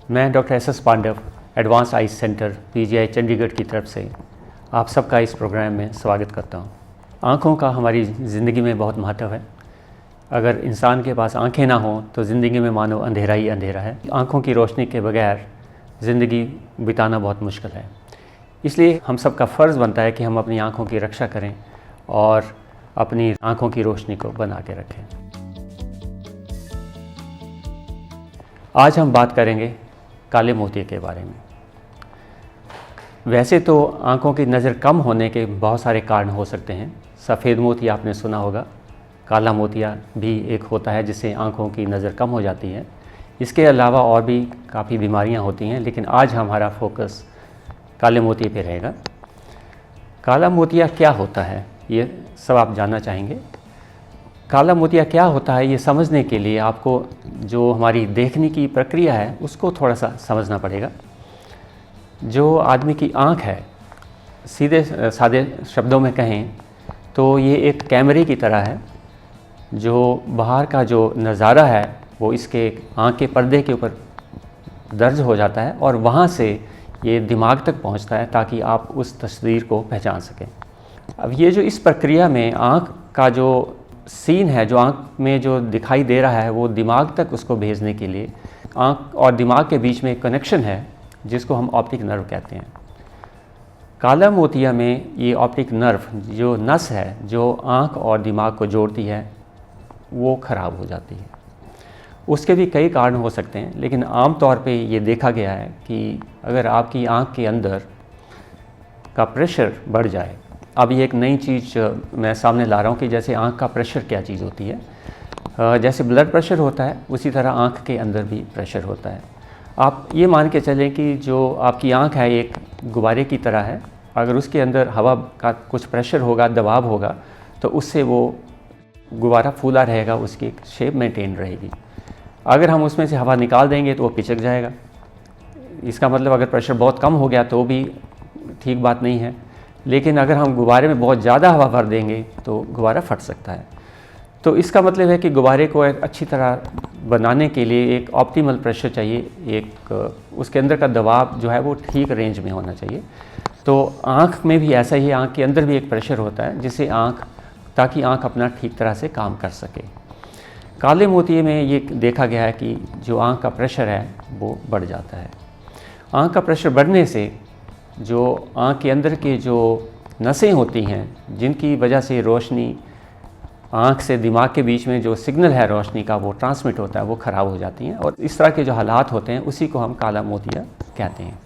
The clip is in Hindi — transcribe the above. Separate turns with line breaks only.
मैं doctor S Pandav advance eye centre PGI Chandigarh की तरफ से आप सबका इस प्रोग्राम में स्वागत करता हूं। आँखों का हमारी ज़िंदगी में बहुत महत्व है। अगर इंसान के पास आँखें ना हों तो ज़िंदगी में मानो अंधेरा ही अंधेरा है। आँखों की रोशनी के बगैर ज़िंदगी बिताना बहुत मुश्किल है। इसलिए हम सबका फ़र्ज़ बनता है कि हम अपनी आँखों की रक्षा करें और अपनी आँखों की रोशनी को बना के रखें। आज हम बात करेंगे काले मोतिये के बारे में। वैसे तो आँखों की नज़र कम होने के बहुत सारे कारण हो सकते हैं। सफ़ेद मोतिया आपने सुना होगा, काला मोतिया भी एक होता है जिससे आँखों की नज़र कम हो जाती है। इसके अलावा और भी काफ़ी बीमारियां होती हैं, लेकिन आज हमारा फोकस काले मोतिये पे रहेगा। काला मोतिया क्या होता है ये सब आप जानना चाहेंगे। काला मोतिया क्या होता है ये समझने के लिए आपको जो हमारी देखने की प्रक्रिया है उसको थोड़ा सा समझना पड़ेगा। जो आदमी की आँख है, सीधे सादे शब्दों में कहें तो ये एक कैमरे की तरह है। जो बाहर का जो नज़ारा है वो इसके आँख के पर्दे के ऊपर दर्ज हो जाता है और वहाँ से ये दिमाग तक पहुँचता है ताकि आप उस तस्वीर को पहचान सकें। अब ये जो इस प्रक्रिया में आँख का जो सीन है, जो आँख में जो दिखाई दे रहा है, वो दिमाग तक उसको भेजने के लिए आँख और दिमाग के बीच में एक कनेक्शन है जिसको हम ऑप्टिक नर्व कहते हैं। काला मोतिया में ये ऑप्टिक नर्व जो नस है जो आँख और दिमाग को जोड़ती है वो ख़राब हो जाती है। उसके भी कई कारण हो सकते हैं, लेकिन आम तौर पे ये देखा गया है कि अगर आपकी आँख के अंदर का प्रेशर बढ़ जाए। अब ये एक नई चीज़ मैं सामने ला रहा हूँ कि जैसे आँख का प्रेशर क्या चीज़ होती है। जैसे ब्लड प्रेशर होता है उसी तरह आँख के अंदर भी प्रेशर होता है। आप ये मान के चलें कि जो आपकी आँख है एक गुब्बारे की तरह है। अगर उसके अंदर हवा का कुछ प्रेशर होगा, दबाव होगा, तो उससे वो गुब्बारा फूला रहेगा, उसकी शेप मेंटेन रहेगी। अगर हम उसमें से हवा निकाल देंगे तो वो पिचक जाएगा। इसका मतलब अगर प्रेशर बहुत कम हो गया तो भी ठीक बात नहीं है, लेकिन अगर हम गुब्बारे में बहुत ज़्यादा हवा भर देंगे तो गुब्बारा फट सकता है। तो इसका मतलब है कि गुब्बारे को एक अच्छी तरह बनाने के लिए एक ऑप्टिमल प्रेशर चाहिए, एक उसके अंदर का दबाव जो है वो ठीक रेंज में होना चाहिए। तो आँख में भी ऐसा ही, आँख के अंदर भी एक प्रेशर होता है जिससे ताकि आँख अपना ठीक तरह से काम कर सके। काले मोतिये में ये देखा गया है कि जो आँख का प्रेशर है वो बढ़ जाता है। आँख का प्रेशर बढ़ने से जो आँख के अंदर के जो नसें होती हैं जिनकी वजह से रोशनी आँख से दिमाग के बीच में जो सिग्नल है रोशनी का वो ट्रांसमिट होता है, वो ख़राब हो जाती हैं और इस तरह के जो हालात होते हैं उसी को हम काला मोतिया कहते हैं।